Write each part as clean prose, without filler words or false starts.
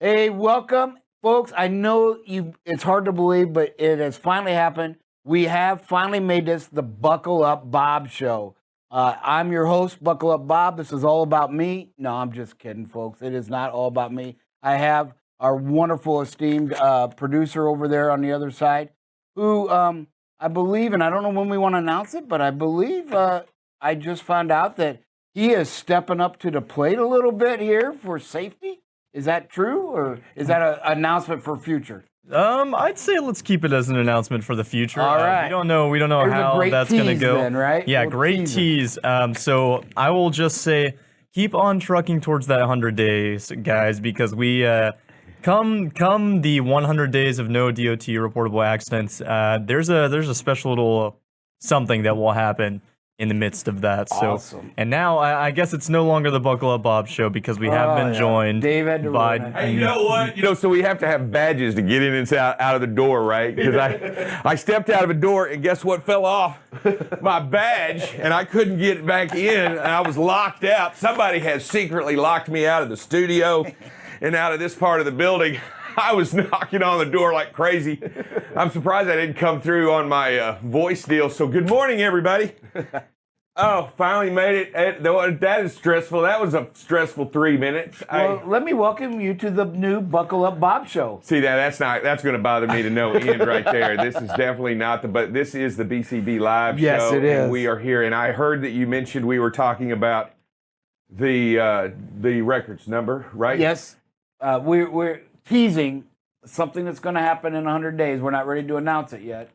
Hey, welcome, folks. I know it's hard to believe, but it has finally happened. We have finally made this the Buckle Up Bob Show. I'm your host, Buckle Up Bob. This is all about me. No, I'm just kidding, folks. It is not all about me. I have our wonderful, esteemed producer over there on the other side, who I believe, and I don't know when we want to announce it, but I believe I just found out that he is stepping up to the plate a little bit here for safety. Is that true, or is that an announcement for future? I'd say let's keep it as an announcement for the future. All right. We don't know Here's how that's going to go. Then, right? Yeah, We'll great tease. So I will just say keep on trucking towards that 100 days, guys, because we come the 100 days of no DOT reportable accidents. There's a special little something that will happen in the midst of that. So, awesome. And now I guess it's no longer the Buckle Up Bob show because we have been joined by. Hey, you know what? So we have to have badges to get in and out of the door, right? Because I stepped out of a door and guess what fell off? My badge, and I couldn't get it back in, and I was locked out. Somebody has secretly locked me out of the studio and out of this part of the building. I was knocking on the door like crazy. I'm surprised I didn't come through on my voice deal. So good morning, everybody. Oh, finally made it. That is stressful. That was a stressful 3 minutes. Well, let me welcome you to the new Buckle Up Bob Show. See, that's going to bother me to no end right there. This is definitely not but this is the BCB live show. Yes, it is. And we are here, and I heard that you mentioned we were talking about the records number, right? Yes, we're teasing something that's going to happen in 100 days. We're not ready to announce it yet,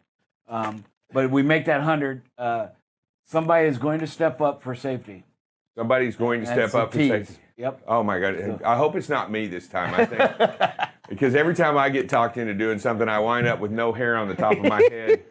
but we make that 100. Somebody is going to step up for safety. Somebody's going to step up for safety. Yep. Oh my God! I hope it's not me this time. I think because every time I get talked into doing something, I wind up with no hair on the top of my head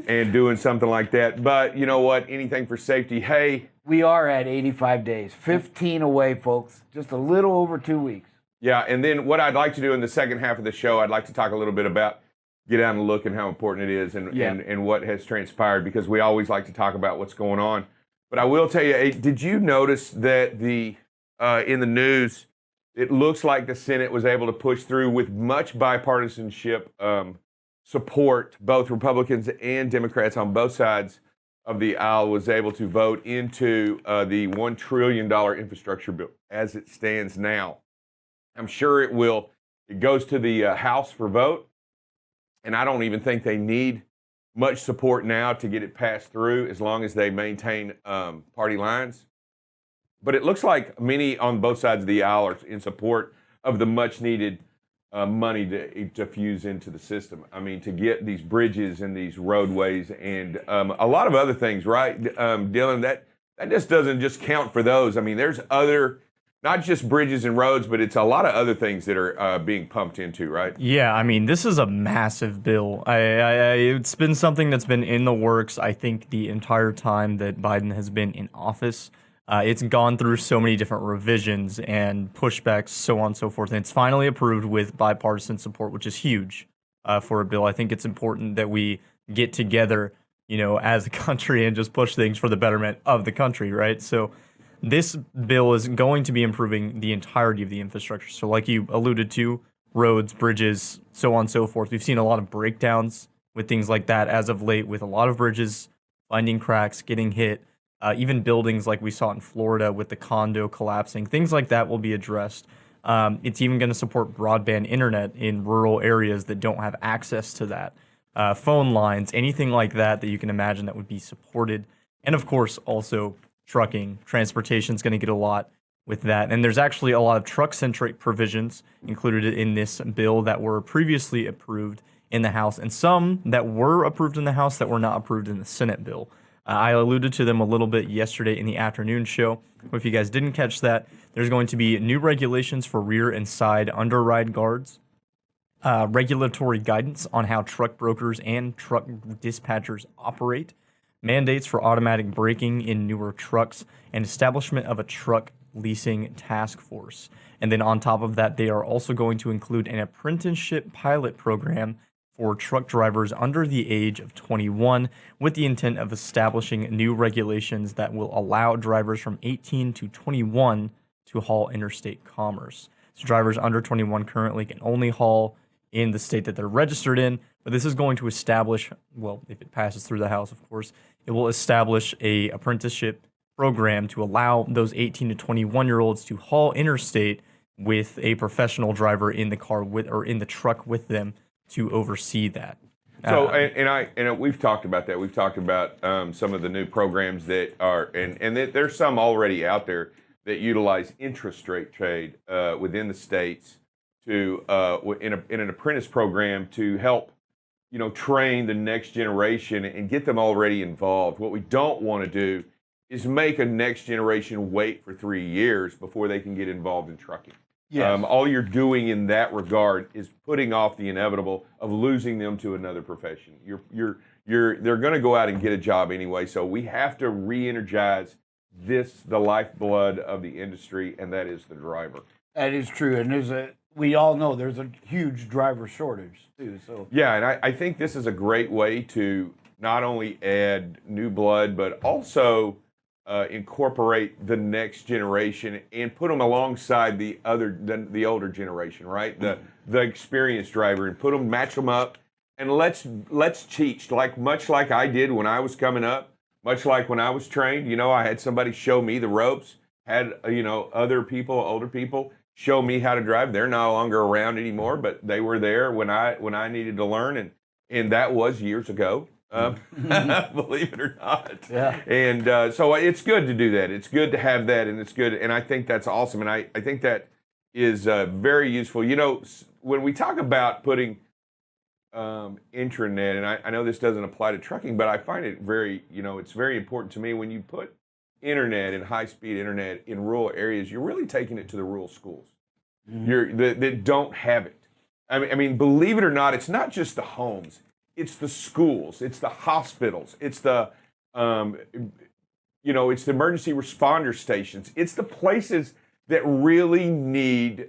and doing something like that. But you know what? Anything for safety. Hey, we are at 85 days, 15 away, folks. Just a little over 2 weeks. Yeah, and then what I'd like to do in the second half of the show, I'd like to talk a little bit about get out and look and how important it is and what has transpired, because we always like to talk about what's going on. But I will tell you, did you notice that in the news, it looks like the Senate was able to push through with much bipartisanship support, both Republicans and Democrats on both sides of the aisle was able to vote into the $1 trillion infrastructure bill as it stands now. I'm sure it will. It goes to the House for vote, and I don't even think they need much support now to get it passed through as long as they maintain party lines. But it looks like many on both sides of the aisle are in support of the much-needed money to fuse into the system. I mean, to get these bridges and these roadways and a lot of other things, right, Dylan? That just doesn't just count for those. I mean, there's other... not just bridges and roads, but it's a lot of other things that are being pumped into, right? Yeah, I mean, this is a massive bill. It's been something that's been in the works, I think, the entire time that Biden has been in office. It's gone through so many different revisions and pushbacks, so on and so forth. And it's finally approved with bipartisan support, which is huge for a bill. I think it's important that we get together, as a country and just push things for the betterment of the country, right? So this bill is going to be improving the entirety of the infrastructure. So like you alluded to, roads, bridges, so on and so forth. We've seen a lot of breakdowns with things like that as of late, with a lot of bridges finding cracks, getting hit, even buildings like we saw in Florida with the condo collapsing. Things like that will be addressed. It's even going to support broadband internet in rural areas that don't have access to that. Phone lines, anything like that you can imagine that would be supported. And of course, also trucking, transportation is going to get a lot with that. And there's actually a lot of truck-centric provisions included in this bill that were previously approved in the House, and some that were approved in the House that were not approved in the Senate bill. I alluded to them a little bit yesterday in the afternoon show. If you guys didn't catch that, there's going to be new regulations for rear and side underride guards, regulatory guidance on how truck brokers and truck dispatchers operate, mandates for automatic braking in newer trucks, and establishment of a truck leasing task force. And then on top of that, they are also going to include an apprenticeship pilot program for truck drivers under the age of 21, with the intent of establishing new regulations that will allow drivers from 18 to 21 to haul interstate commerce. So drivers under 21 currently can only haul in the state that they're registered in. But this is going to establish, well, if it passes through the House, of course, it will establish a apprenticeship program to allow those 18 to 21-year-olds to haul interstate with a professional driver in the car with or in the truck with them to oversee that. So, and we've talked about that. We've talked about some of the new programs that are, and there's some already out there that utilize interest rate trade within the states to in an apprentice program to help, train the next generation and get them already involved. What we don't want to do is make a next generation wait for 3 years before they can get involved in trucking. Yes. All you're doing in that regard is putting off the inevitable of losing them to another profession. They're going to go out and get a job anyway. So we have to re-energize the lifeblood of the industry, and that is the driver. That is true, and we all know there's a huge driver shortage too. So yeah, and I think this is a great way to not only add new blood, but also incorporate the next generation and put them alongside the older generation, right? The experienced driver, and match them up, and let's teach much like I did when I was coming up, much like when I was trained. I had somebody show me the ropes, had other people, older people, show me how to drive. They're no longer around anymore, but they were there when I needed to learn, and that was years ago. Believe it or not. Yeah. And so it's good to do that. It's good to have that, and it's good. And I think that's awesome. And I think that is very useful. When we talk about putting intranet, and I know this doesn't apply to trucking, but I find it it's very important to me when you put internet and high-speed internet in rural areas, you're really taking it to the rural schools that don't have it. I mean, believe it or not, it's not just the homes. It's the schools, it's the hospitals, it's the it's the emergency responder stations, it's the places that really need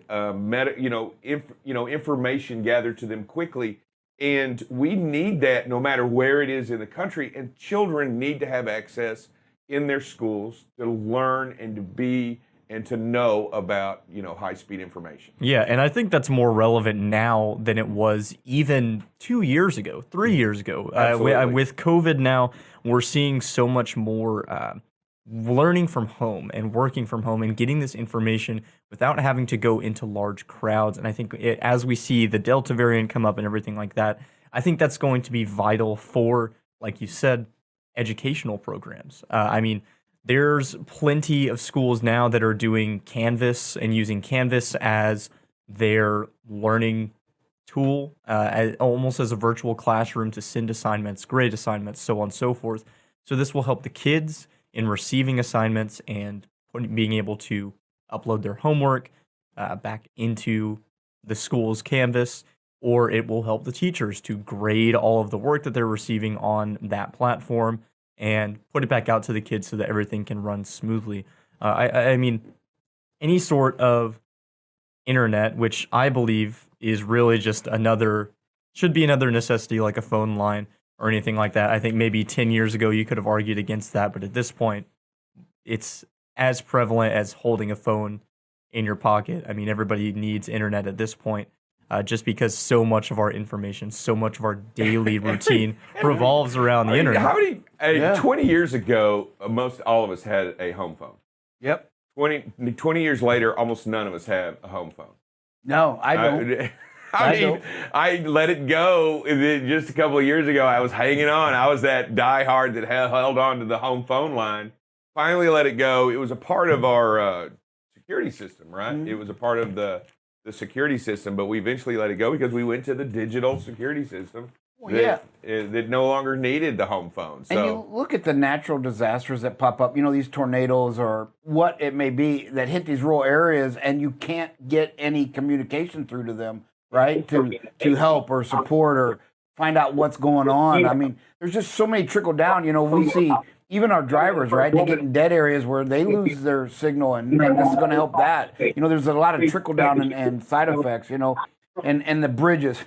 information gathered to them quickly, and we need that no matter where it is in the country. And children need to have access in their schools to learn and to be and to know about high-speed information. Yeah, and I think that's more relevant now than it was even 2 years ago, 3 years ago. With COVID now, we're seeing so much more learning from home and working from home and getting this information without having to go into large crowds. And I think as we see the Delta variant come up and everything like that, I think that's going to be vital for, like you said, educational programs. There's plenty of schools now that are doing Canvas and using Canvas as their learning tool, almost as a virtual classroom to send assignments, grade assignments, so on and so forth. So this will help the kids in receiving assignments and being able to upload their homework back into the school's Canvas, or it will help the teachers to grade all of the work that they're receiving on that platform and put it back out to the kids so that everything can run smoothly. I mean, any sort of internet, which I believe is really just should be another necessity like a phone line or anything like that. I think maybe 10 years ago you could have argued against that, but at this point, it's as prevalent as holding a phone in your pocket. I mean, everybody needs internet at this point. Just because so much of our information, so much of our daily routine revolves around the internet. 20 years ago, most all of us had a home phone. Yep. 20 years later, almost none of us have a home phone. No, I don't. I let it go just a couple of years ago. I was hanging on. I was that diehard that held on to the home phone line. Finally let it go. It was a part of our security system, right? Mm-hmm. It was a part of the security system, but we eventually let it go because we went to the digital security system that no longer needed the home phone. So. And you look at the natural disasters that pop up, these tornadoes or what it may be that hit these rural areas, and you can't get any communication through to them, right? To help or support or find out what's going on. I mean, there's just so many trickle down. We see even our drivers, right? They get in dead areas where they lose their signal, and this is going to help that. There's a lot of trickle down and side effects, and the bridges.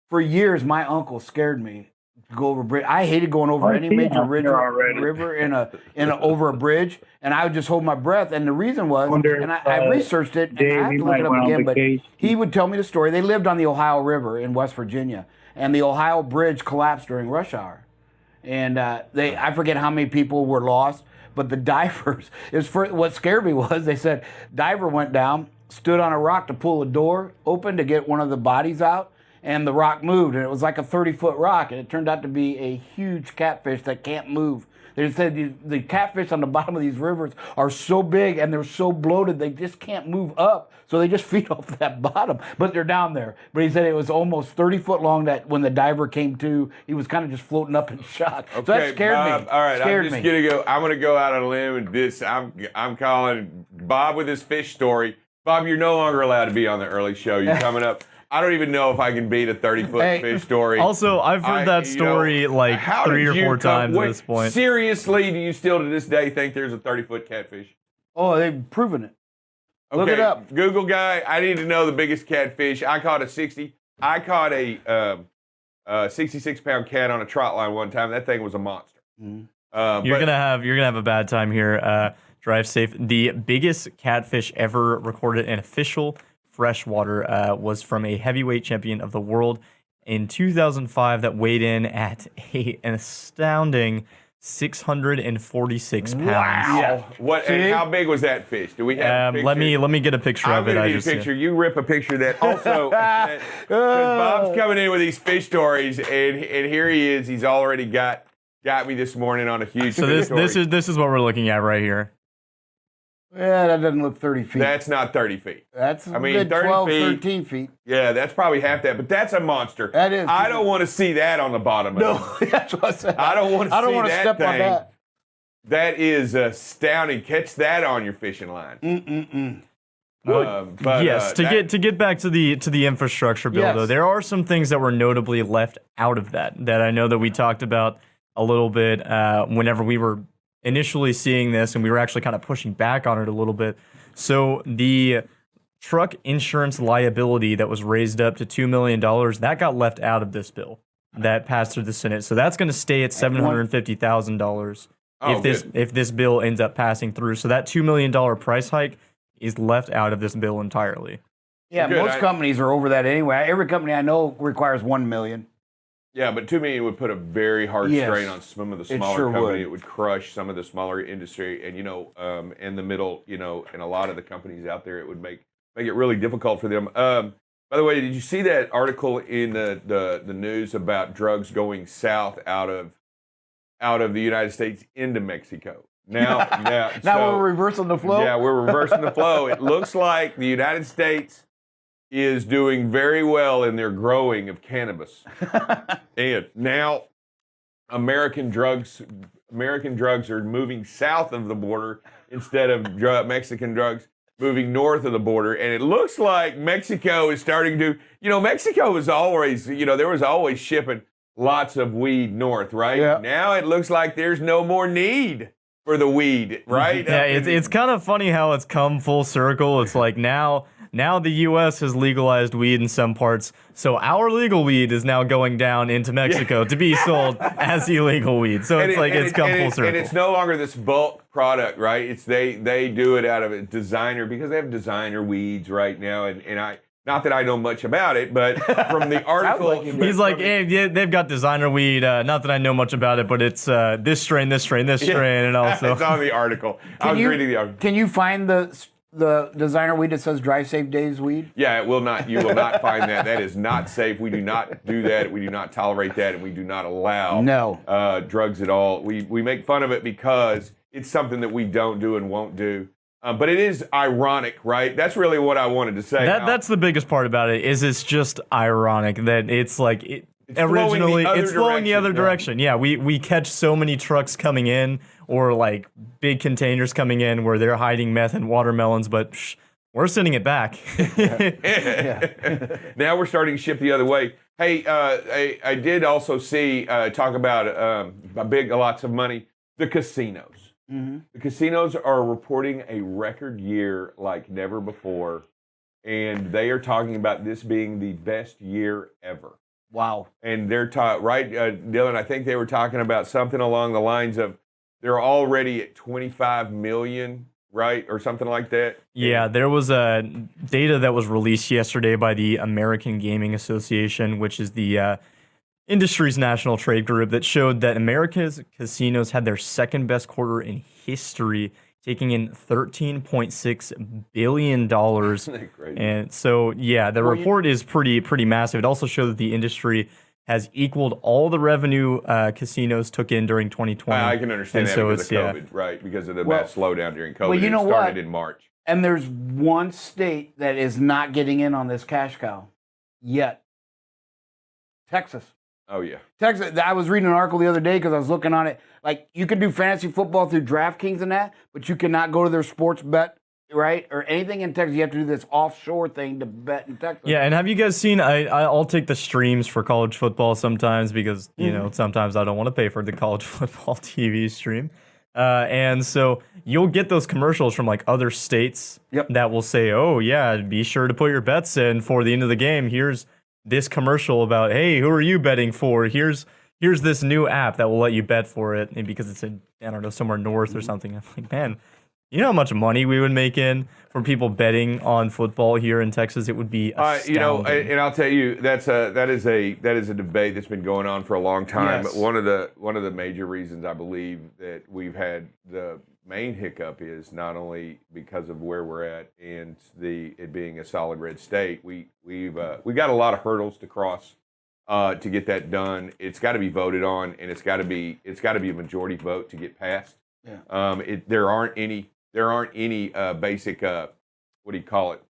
For years, my uncle scared me go over a bridge. I hated going over any major river in a over a bridge, and I would just hold my breath. And the reason was, and I researched it, and I have to look it up again. But he would tell me the story. They lived on the Ohio River in West Virginia, and the Ohio Bridge collapsed during rush hour, and I forget how many people were lost. But the divers, what scared me was they said diver went down, stood on a rock to pull a door open to get one of the bodies out, and the rock moved, and it was like a 30-foot rock, and it turned out to be a huge catfish that can't move. They said the catfish on the bottom of these rivers are so big and they're so bloated they just can't move up, so they just feed off that bottom, but they're down there. But he said it was almost 30 foot long that when the diver came to, he was kind of just floating up in shock. Okay, so that scared Bob, me. All right, scared I'm just gonna go. I'm gonna go out on a limb and this. I'm calling Bob with his fish story. Bob, you're no longer allowed to be on the early show. You're coming up. I don't even know if I can beat a 30-foot fish story. Also, I've heard that story like 3 or 4 times at this point. Seriously, do you still to this day think there's a 30-foot catfish? Oh, they've proven it. Okay, look it up. Google guy, I need to know the biggest catfish. I caught a 66-pound cat on a trot line one time. That thing was a monster. Mm-hmm. You're gonna have a bad time here. Drive safe. The biggest catfish ever recorded in official freshwater was from a heavyweight champion of the world in 2005 that weighed in at an astounding 646 pounds. Wow! What? And how big was that fish? Do we have? Let me get a picture of it. I need a picture. You rip a picture of that. Also, because Bob's coming in with these fish stories, and here he is. He's already got me this morning on a huge. So this is what we're looking at right here. Yeah, that doesn't look 30 feet. That's not 30 feet. That's good 12, 13 feet. Yeah, that's probably half that, but that's a monster. That is. I don't want to see that on the bottom of it. No, that's what I said. I don't want to see that step thing. on that. That is astounding. Catch that on your fishing line. Yes, to get back to the infrastructure bill, though, there are some things that were notably left out of that I know that we talked about a little bit whenever we were initially seeing this, and we were actually kind of pushing back on it a little bit. So the truck insurance liability that was raised up to $2 million, that got left out of this bill that passed through the Senate. So that's going to stay at $750,000 if this bill ends up passing through. So that $2 million price hike is left out of this bill entirely. Yeah, most companies are over that anyway. Every company I know requires $1 million. Yeah, but $2 million would put a very hard strain on some of the smaller companies. It would crush some of the smaller industry, and in the middle, and a lot of the companies out there, it would make it really difficult for them. By the way, did you see that article in the news about drugs going south out of the United States into Mexico? Now we're reversing the flow. Yeah, we're reversing the flow. It looks like the United States is doing very well in their growing of cannabis. And now American drugs are moving south of the border instead of Mexican drugs moving north of the border. And it looks like Mexico is starting to, Mexico was always, there was always shipping lots of weed north, right? Yeah. Now it looks like there's no more need for the weed, right? Yeah, it's kind of funny how it's come full circle. It's like now the U.S. has legalized weed in some parts, so our legal weed is now going down into Mexico to be sold as illegal weed. So it's come full circle. And it's no longer this bulk product, right? It's they do it out of a designer, because they have designer weeds right now. And I, not that I know much about it, but from the article, he's like, hey, they've got designer weed. Not that I know much about it, but it's this strain, and also it's on the article. I was reading the article. Can you find the designer weed that says Drive Safe Days weed? Yeah, it will not. You will not find that. That is not safe. We do not do that. We do not tolerate that, and we do not allow drugs at all. We make fun of it because it's something that we don't do and won't do. But it is ironic, right? That's really what I wanted to say. That's the biggest part about it. Is it's just ironic that it's like originally it's flowing the other direction. Yeah, we catch so many trucks coming in, or like big containers coming in where they're hiding meth and watermelons, but we're sending it back. Now we're starting to ship the other way. Hey, I did also see talk about lots of money. The casinos. Mm-hmm. The casinos are reporting a record year like never before, and they are talking about this being the best year ever. Wow. And they're right, Dylan. I think they were talking about something along the lines of they're already at 25 million, right, or something like that. Yeah, there was a data that was released yesterday by the American Gaming Association, which is the industry's national trade group, that showed that America's casinos had their second best quarter in history, taking in $13.6 billion. And so, yeah, the report is pretty massive. It also showed that the industry has equaled all the revenue casinos took in during 2020. I can understand that because of COVID, right? Because of the mass slowdown during COVID. Well, you know it started in March. And there's one state that is not getting in on this cash cow yet. Texas. Oh, yeah. Texas. I was reading an article the other day because I was looking on it. Like, you can do fantasy football through DraftKings and that, but you cannot go to their sports bet, right? Or anything in Texas. You have to do this offshore thing to bet in Texas. Yeah, and have you guys seen, I'll take the streams for college football sometimes because, you know, sometimes I don't want to pay for the college football TV stream. And so you'll get those commercials from like other states that will say, oh, yeah, be sure to put your bets in for the end of the game. Here's this commercial about, hey, who are you betting for? Here's this new app that will let you bet for it, and because it's in, I don't know, somewhere north or something. I'm like, man, you know how much money we would make in from people betting on football here in Texas? It would be astounding. You know, and I'll tell you, that is a debate that's been going on for a long time. Yes. One of the major reasons I believe that we've had the main hiccup is not only because of where we're at and it being a solid red state. We've got a lot of hurdles to cross to get that done. It's got to be voted on, and it's got to be a majority vote to get passed. Yeah. There aren't any basic what do you call it,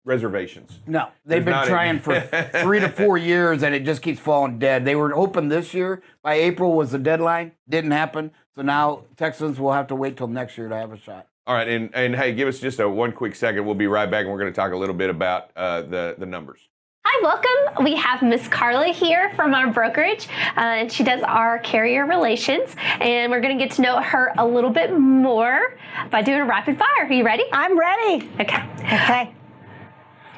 reservations. No, they've been trying for 3 to 4 years, and it just keeps falling dead. They were hoping this year, by April was the deadline. Didn't happen. So now Texans will have to wait till next year to have a shot. All right, and hey, give us just one quick second. We'll be right back, and we're going to talk a little bit about the numbers. Hi, welcome. We have Miss Carla here from our brokerage, and she does our carrier relations, and we're going to get to know her a little bit more by doing a rapid fire. Are you ready? I'm ready. Okay.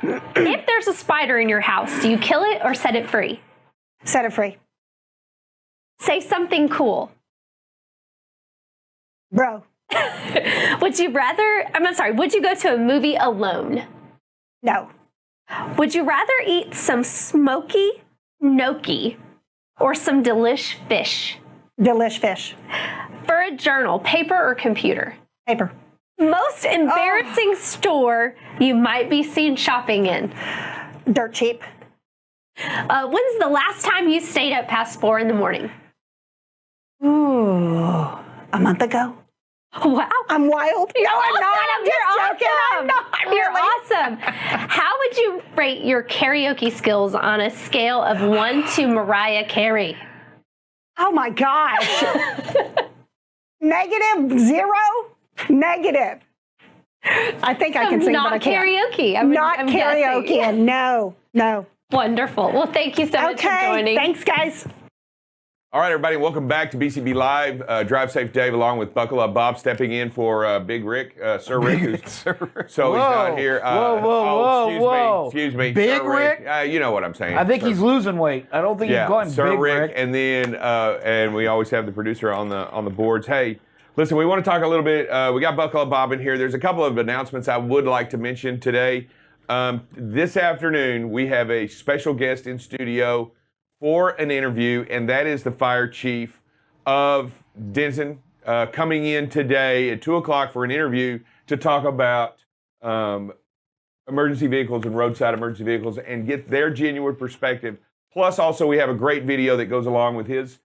If there's a spider in your house, do you kill it or set it free? Set it free. Say something cool. Bro. Would you go to a movie alone? No. Would you rather eat some smoky gnocchi or some delish fish? Delish fish. For a journal, paper or computer? Paper. Most embarrassing store you might be seen shopping in? Dirt cheap. When's the last time you stayed up past 4 in the morning? Ooh, a month ago. Wow. I'm wild. No, I'm not. I'm just joking. Awesome. I'm not. You're Really. awesome. How would you rate your karaoke skills on a scale of 1 to Mariah Carey? Oh my gosh. -0. Negative. I think I can sing, but I Not can't. karaoke. Not I'm karaoke. guessing. No. Wonderful. Well, thank you so much for Okay. joining. Thanks, guys. All right, everybody, welcome back to BCB Live. Drive Safe Dave, along with Buckle Up Bob, stepping in for Big Rick, Sir Rick. So he's not here. Excuse me. Big Sir Rick? You know what I'm saying. I think Sir. he's losing weight. I don't think he's going Sir Big Rick, Rick. and then and we always have the producer on the boards. Hey, listen, we want to talk a little bit. We got Buckle Up Bob in here. There's a couple of announcements I would like to mention today. This afternoon, we have a special guest in studio for an interview, and that is the fire chief of Denton, coming in today at 2 o'clock for an interview to talk about emergency vehicles and roadside emergency vehicles and get their genuine perspective. Plus, also, we have a great video that goes along with his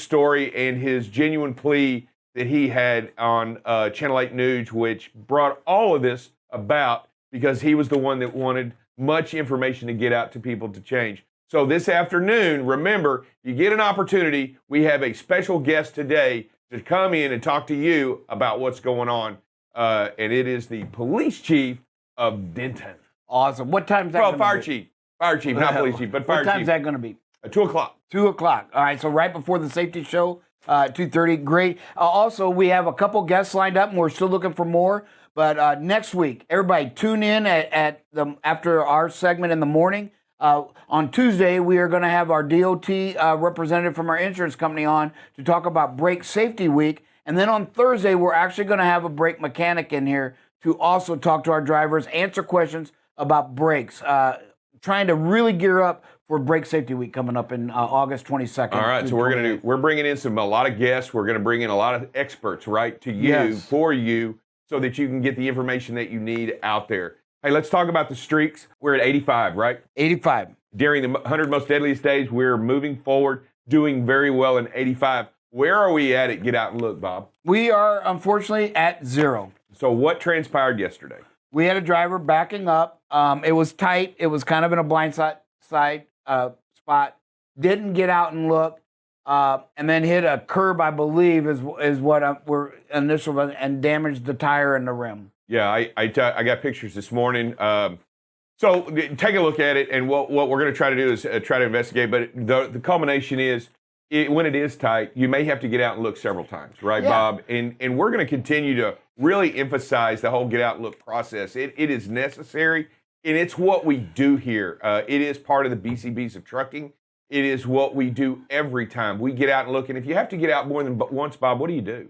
story and his genuine plea that he had on Channel 8 News, which brought all of this about because he was the one that wanted much information to get out to people to change. So this afternoon, remember, you get an opportunity. We have a special guest today to come in and talk to you about what's going on. And it is the police chief of Denton. Awesome. What time is that? Well, fire chief. Fire chief, not police chief, but fire chief. What time is that going to be? 2 o'clock. 2 o'clock. All right, so right before the safety show, 2:30. Great. Also, we have a couple guests lined up, and we're still looking for more. But next week, everybody tune in after our segment in the morning. On Tuesday, we are going to have our DOT representative from our insurance company on to talk about Brake Safety Week. And then on Thursday, we're actually going to have a brake mechanic in here to also talk to our drivers, answer questions about brakes, trying to really gear up for Brake Safety Week coming up in August 22nd. All right, so we're bringing in a lot of guests. We're going to bring in a lot of experts, right, to you, for you, so that you can get the information that you need out there. Hey, let's talk about the streaks. We're at 85, right? 85. During the 100 most deadliest days, we're moving forward, doing very well in 85. Where are we at Get Out and Look, Bob? We are, unfortunately, at 0. So what transpired yesterday? We had a driver backing up. It was tight. It was kind of in a blind side spot. Didn't get out and look, and then hit a curb, I believe, is what we're initial, and damaged the tire and the rim. Yeah, I got pictures this morning. So take a look at it, and what we're going to try to do is try to investigate. But the culmination is, when it is tight, you may have to get out and look several times, right, Bob? And we're going to continue to really emphasize the whole get out and look process. It is necessary, and it's what we do here. It is part of the BCBs of trucking. It is what we do every time we get out and look. And if you have to get out more than once, Bob, what do you do?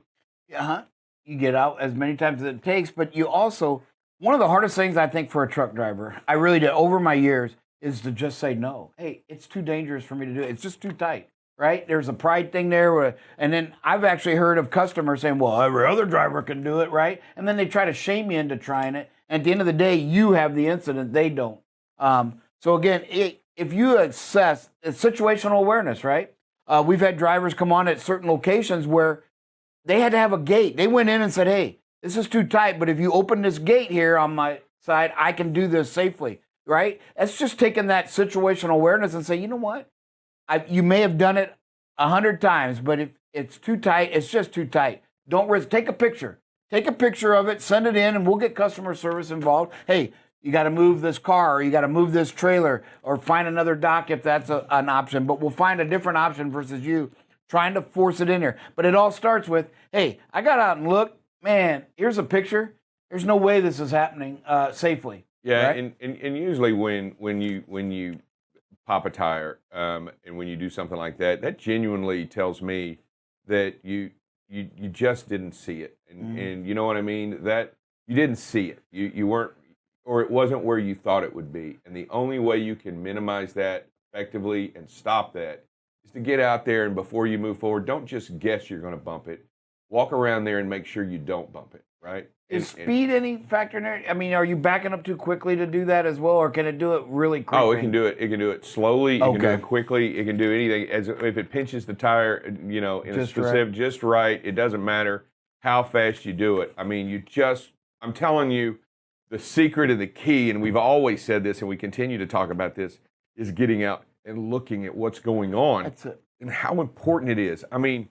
You get out as many times as it takes, but you also, one of the hardest things I think for a truck driver, I really did over my years, is to just say no. Hey, it's too dangerous for me to do it. It's just too tight. Right? There's a pride thing there. And then I've actually heard of customers saying, well, every other driver can do it, right? And then they try to shame you into trying it. And at the end of the day, you have the incident, they don't. So again, if you assess, it's situational awareness, right? We've had drivers come on at certain locations where they had to have a gate. They went in and said, hey, this is too tight, but if you open this gate here on my side, I can do this safely, right? That's just taking that situational awareness and say, you know what? You may have done it 100 times, but if it's too tight, it's just too tight. Don't risk. Take a picture. Take a picture of it, send it in, and we'll get customer service involved. Hey, you got to move this car, or you got to move this trailer, or find another dock if that's an option. But we'll find a different option versus you trying to force it in here. But it all starts with, hey, I got out and looked. Man, here's a picture. There's no way this is happening safely. Yeah, right? and usually when you pop a tire, and when you do something like that, that genuinely tells me that you just didn't see it, and you know what I mean, that you didn't see it, you weren't, or it wasn't where you thought it would be, and the only way you can minimize that effectively and stop that is to get out there, and before you move forward, don't just guess you're going to bump it. Walk around there and make sure you don't bump it, right? Is speed any factor in there? I mean, are you backing up too quickly to do that as well, or can it do it really quickly? Oh, it can do it. It can do it slowly. It can do it quickly. It can do anything. As if it pinches the tire, you know, in a specific, just right. It doesn't matter how fast you do it. I mean, I'm telling you, the secret of the key, and we've always said this, and we continue to talk about this, is getting out and looking at what's going on. That's it. And how important it is. I mean,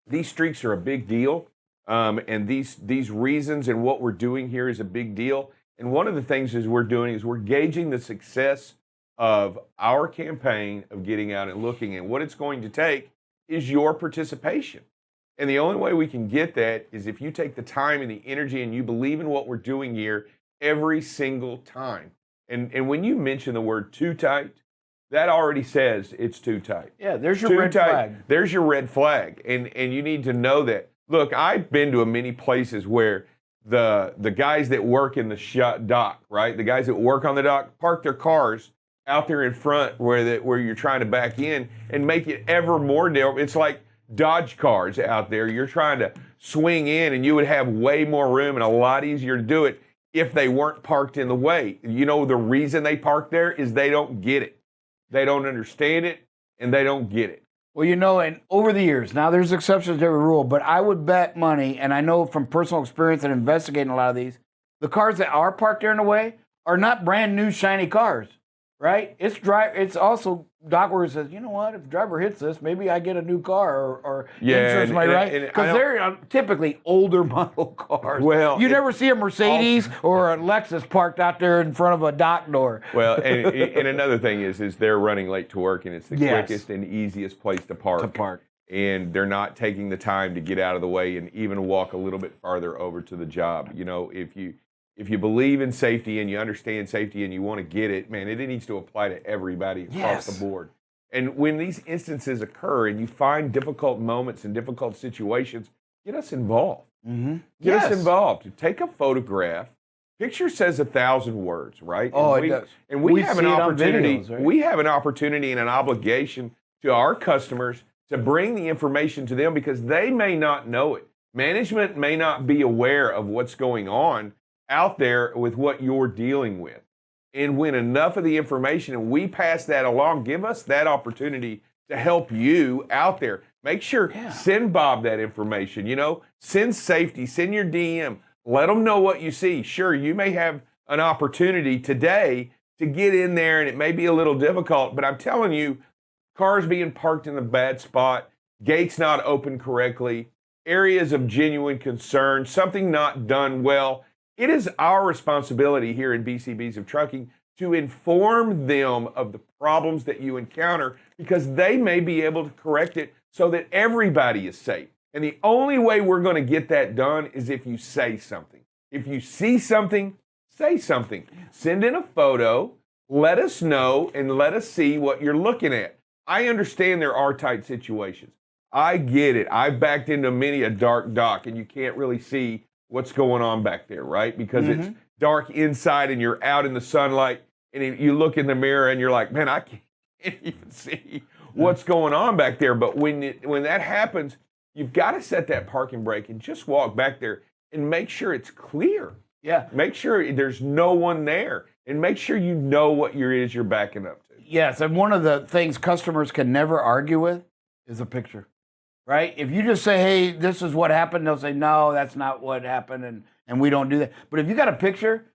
these streaks are a big deal. And these reasons and what we're doing here is a big deal. And one of the things we're doing is we're gauging the success of our campaign of getting out and looking. And what it's going to take is your participation. And the only way we can get that is if you take the time and the energy and you believe in what we're doing here every single time. And when you mention the word too tight, that already says it's too tight. Yeah, there's your red flag. There's your red flag. And you need to know that. Look, I've been to many places where the guys that work in the dock, right? The guys that work on the dock park their cars out there in front where you're trying to back in and make it ever more narrow. It's like Dodge cars out there. You're trying to swing in, and you would have way more room and a lot easier to do it if they weren't parked in the way. You know, the reason they park there is they don't get it. They don't understand it, and they don't get it. Well, you know, and over the years, now there's exceptions to every rule, but I would bet money, and I know from personal experience and investigating a lot of these, the cars that are parked there in the way are not brand new shiny cars, right? It's also dock where it says, you know what, if the driver hits this, maybe I get a new car or insurance money, right? Because they're typically older model cars. Well, you never see a Mercedes or a Lexus parked out there in front of a dock door. Well, and another thing is they're running late to work, and it's the quickest and easiest place to park. And they're not taking the time to get out of the way and even walk a little bit farther over to the job. You know, if if you believe in safety and you understand safety and you want to get it, man, it needs to apply to everybody across the board. And when these instances occur and you find difficult moments and difficult situations, get us involved. Get us involved. Take a photograph. Picture says 1,000 words, right? Oh, and it does. And we We have see an it on opportunity. videos, right? We have an opportunity and an obligation to our customers to bring the information to them because they may not know it. Management may not be aware of what's going on out there with what you're dealing with. And when enough of the information and we pass that along, give us that opportunity to help you out there. Make sure, send Bob that information, send safety, send your DM, let them know what you see. Sure, you may have an opportunity today to get in there and it may be a little difficult, but I'm telling you, cars being parked in a bad spot, gates not open correctly, areas of genuine concern, something not done well. It is our responsibility here in BCBs of Trucking to inform them of the problems that you encounter because they may be able to correct it so that everybody is safe. And the only way we're going to get that done is if you say something. If you see something, say something. Send in a photo, let us know, and let us see what you're looking at. I understand there are tight situations. I get it. I've backed into many a dark dock and you can't really see what's going on back there, right? Because it's dark inside and you're out in the sunlight and you look in the mirror and you're like, man, I can't even see what's going on back there. But when that happens, you've got to set that parking brake and just walk back there and make sure it's clear. Yeah. Make sure there's no one there and make sure you know what you're backing up to. Yes, and one of the things customers can never argue with is a picture, right? If you just say, hey, this is what happened, they'll say, no, that's not what happened, and we don't do that. But if you got a picture,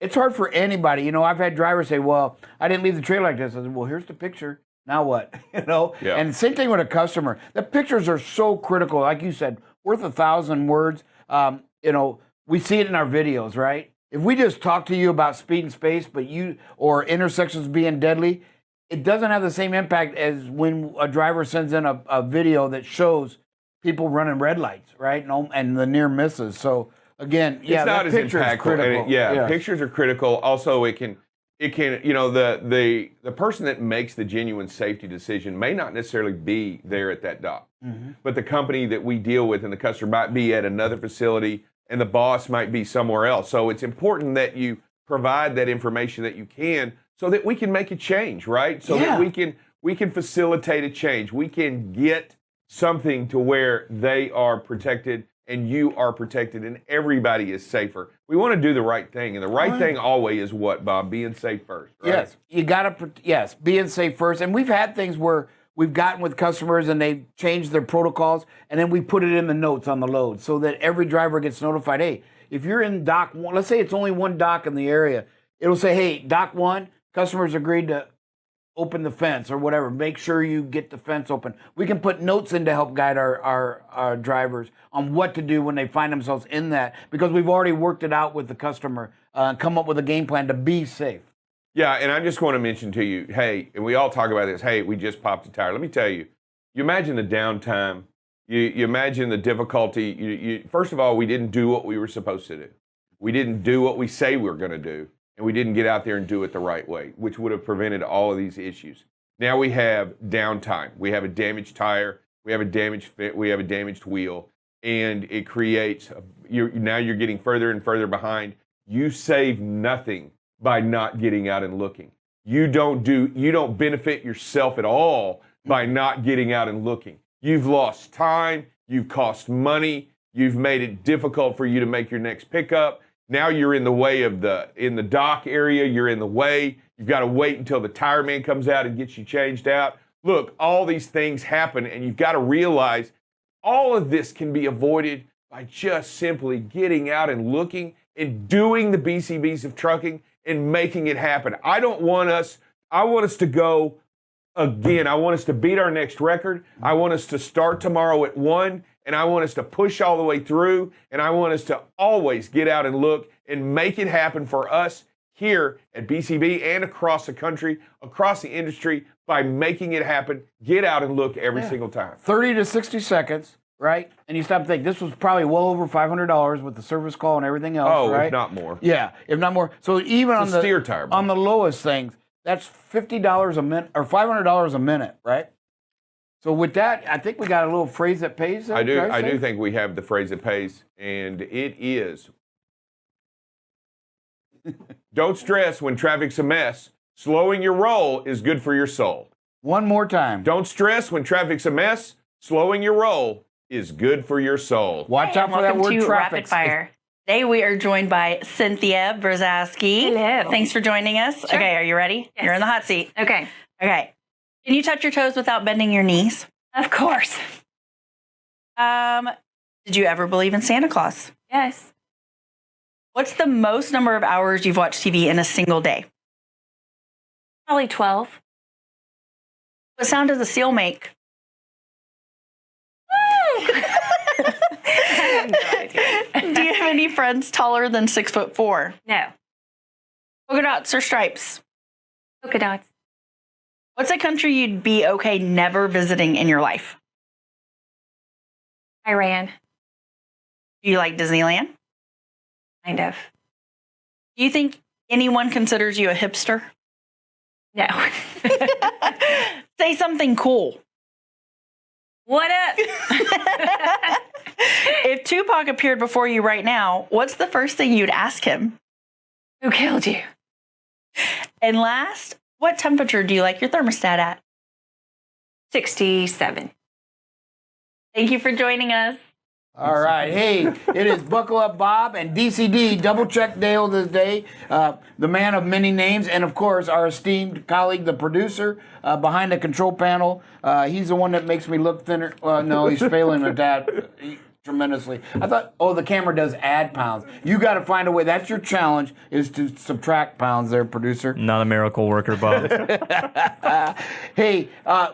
it's hard for anybody. I've had drivers say, well, I didn't leave the trailer like this. I said, well, here's the picture. Now what? Yeah. And same thing with a customer. The pictures are so critical. Like you said, worth 1,000 words. We see it in our videos, right? If we just talk to you about speed and space, or intersections being deadly, it doesn't have the same impact as when a driver sends in a video that shows people running red lights, right? And the near misses. So again, it's not as impactful. Critical. Pictures are critical. Also, it can, the person that makes the genuine safety decision may not necessarily be there at that dock, but the company that we deal with and the customer might be at another facility and the boss might be somewhere else. So it's important that you provide that information that you can so that we can make a change, right? So that we can facilitate a change. We can get something to where they are protected and you are protected and everybody is safer. We want to do the right thing. And the right thing always is what, Bob? Being safe first, right? Yes, you got to, being safe first. And we've had things where we've gotten with customers and they've changed their protocols and then we put it in the notes on the load so that every driver gets notified, hey, if you're in dock 1, let's say it's only one dock in the area, it'll say, hey, dock 1, customers agreed to open the fence or whatever. Make sure you get the fence open. We can put notes in to help guide our drivers on what to do when they find themselves in that because we've already worked it out with the customer, come up with a game plan to be safe. Yeah, and I just want to mention to you, hey, and we all talk about this, hey, we just popped a tire. Let me tell you, you imagine the downtime, you imagine the difficulty. First of all, we didn't do what we were supposed to do. We didn't do what we say we were going to do, and we didn't get out there and do it the right way, which would have prevented all of these issues. Now we have downtime. We have a damaged tire. We have a damaged wheel, and it creates, now you're getting further and further behind. You save nothing by not getting out and looking. You don't benefit yourself at all by not getting out and looking. You've lost time, you've cost money, you've made it difficult for you to make your next pickup. Now you're in the way in the dock area, you're in the way. You've got to wait until the tire man comes out and gets you changed out. Look, all these things happen and you've got to realize all of this can be avoided by just simply getting out and looking and doing the BCBs of trucking and making it happen. I want us to go again. I want us to beat our next record. I want us to start tomorrow at 1, and I want us to push all the way through, and I want us to always get out and look and make it happen for us here at BCB and across the country, across the industry by making it happen. Get out and look every single time. 30 to 60 seconds. right? And you stop and think, this was probably well over $500 with the service call and everything else, Oh, right? if not more. Yeah, if not more. So even It's a steer tire, on the lowest things, that's $50 a minute or $500 a minute, right? So with that, I think we got a little phrase that pays. I do think we have the phrase that pays, and it is: don't stress when traffic's a mess. Slowing your roll is good for your soul. One more time. Don't stress when traffic's a mess. Slowing your roll is good for your soul. Watch out for that Welcome word to traffic. Rapid Fire. Today we are joined by Cynthia Brzezowski. Hello. Thanks for joining us. Sure. Okay, are you ready? Yes. You're in the hot seat. Okay. Okay. Can you touch your toes without bending your knees? Of course. Did you ever believe in Santa Claus? Yes. What's the most number of hours you've watched TV in a single day? Probably 12. What sound does a seal make? I have no idea. Do you have any friends taller than 6'4"? No. Polka dots or stripes? Polka dots. What's a country you'd be okay never visiting in your life? Iran. Do you like Disneyland? Kind of. Do you think anyone considers you a hipster? No. Say something cool. What up? If Tupac appeared before you right now, what's the first thing you'd ask him? Who killed you? And last, what temperature do you like your thermostat at? 67. Thank you for joining us. All right. Hey, it is Buckle Up Bob and DCD, double check Dale this day, the man of many names, and of course, our esteemed colleague, the producer behind the control panel. He's the one that makes me look thinner. No, he's failing at that tremendously. I thought, the camera does add pounds. You got to find a way. That's your challenge, is to subtract pounds there, producer. Not a miracle worker, Bob. Hey,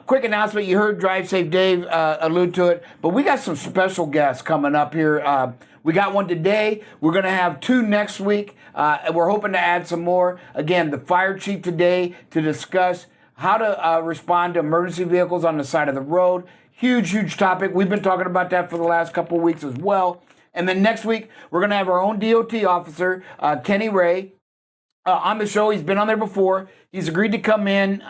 quick announcement. You heard Drive Safe Dave allude to it, but we got some special guests coming up here. We got one today. We're going to have two next week. And we're hoping to add some more. Again, the fire chief today to discuss how to respond to emergency vehicles on the side of the road. Huge topic. We've been talking about that for the last couple of weeks as well. And then next week, we're going to have our own DOT officer, Kenny Ray, on the show. He's been on there before. He's agreed to come in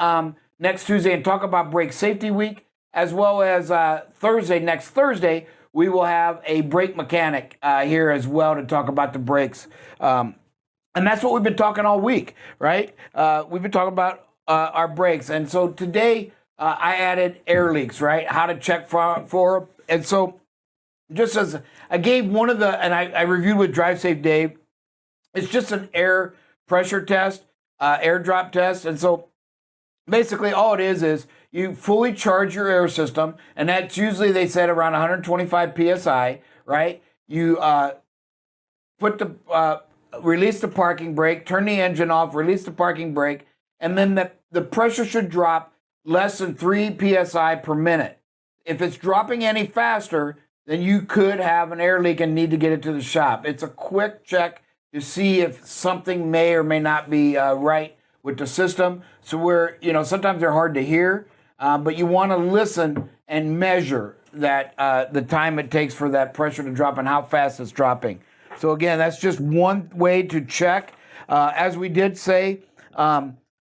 next Tuesday and talk about Brake Safety Week, as well as next Thursday, we will have a brake mechanic here as well to talk about the brakes. And that's what we've been talking all week, right? We've been talking about our brakes. And so today, I added air leaks, right? How to check for. And so just as I gave one of the, and I reviewed with Drive Safe Dave, it's just an air pressure test, air drop test. And so basically all it is you fully charge your air system, and that's usually, they said, around 125 PSI, right? You release the parking brake, turn the engine off, release the parking brake, and then the pressure should drop less than 3 PSI per minute. If it's dropping any faster, then you could have an air leak and need to get it to the shop. It's a quick check to see if something may or may not be right with the system. So sometimes they're hard to hear, but you want to listen and measure that the time it takes for that pressure to drop and how fast it's dropping. So again, that's just one way to check. As we did say,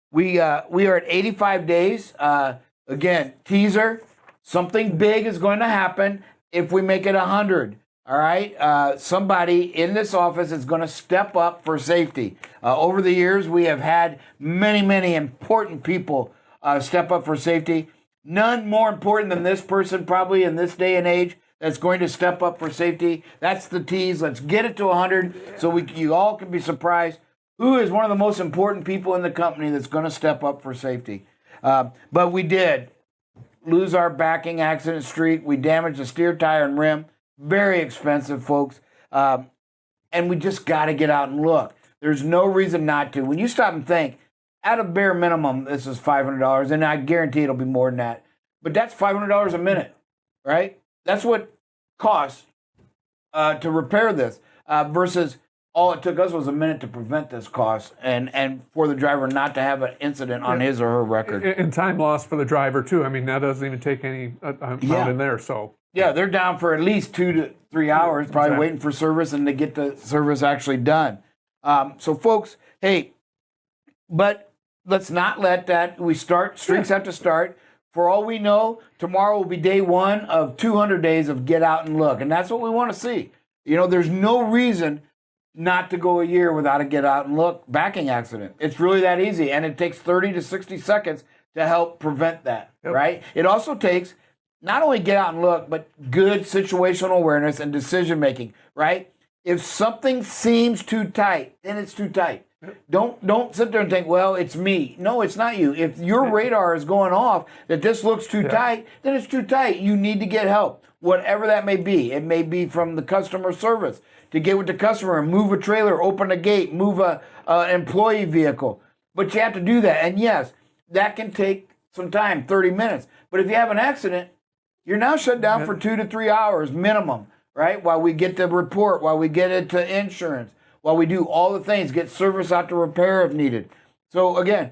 we are at 85 days. Again, teaser, something big is going to happen if we make it 100. All right. Somebody in this office is going to step up for safety. Over the years, we have had many important people step up for safety. None more important than this person, probably in this day and age, that's going to step up for safety. That's the tease. Let's get it to 100 so you all can be surprised. Who is one of the most important people in the company that's going to step up for safety? But we did lose our backing accident streak. We damaged the steer tire and rim. Very expensive, folks. And we just got to get out and look. There's no reason not to. When you stop and think, at a bare minimum, this is $500, and I guarantee it'll be more than that. But that's $500 a minute, right? That's what it costs to repair this versus all it took us was a minute to prevent this cost and for the driver not to have an incident on his or her record. And time lost for the driver, too. I mean, that doesn't even take any amount in there, so. Yeah, they're down for at least 2 to 3 hours, probably Exactly. waiting for service and to get the service actually done. So, folks, hey, but let's not let that. Streaks have to start. For all we know, tomorrow will be day one of 200 days of get out and look, and that's what we want to see. There's no reason not to go a year without a get out and look backing accident. It's really that easy, and it takes 30 to 60 seconds to help prevent that, right? It also takes not only get out and look, but good situational awareness and decision making, right? If something seems too tight, then it's too tight. Don't sit there and think, well, it's me. No, it's not you. If your radar is going off that this looks too tight, then it's too tight. You need to get help, whatever that may be. It may be from the customer service to get with the customer and move a trailer, open a gate, move a employee vehicle. But you have to do that. And yes, that can take some time, 30 minutes. But if you have an accident, you're now shut down for 2 to 3 hours minimum, right? While we get the report, while we get it to insurance, while we do all the things, get service out to repair if needed. So again,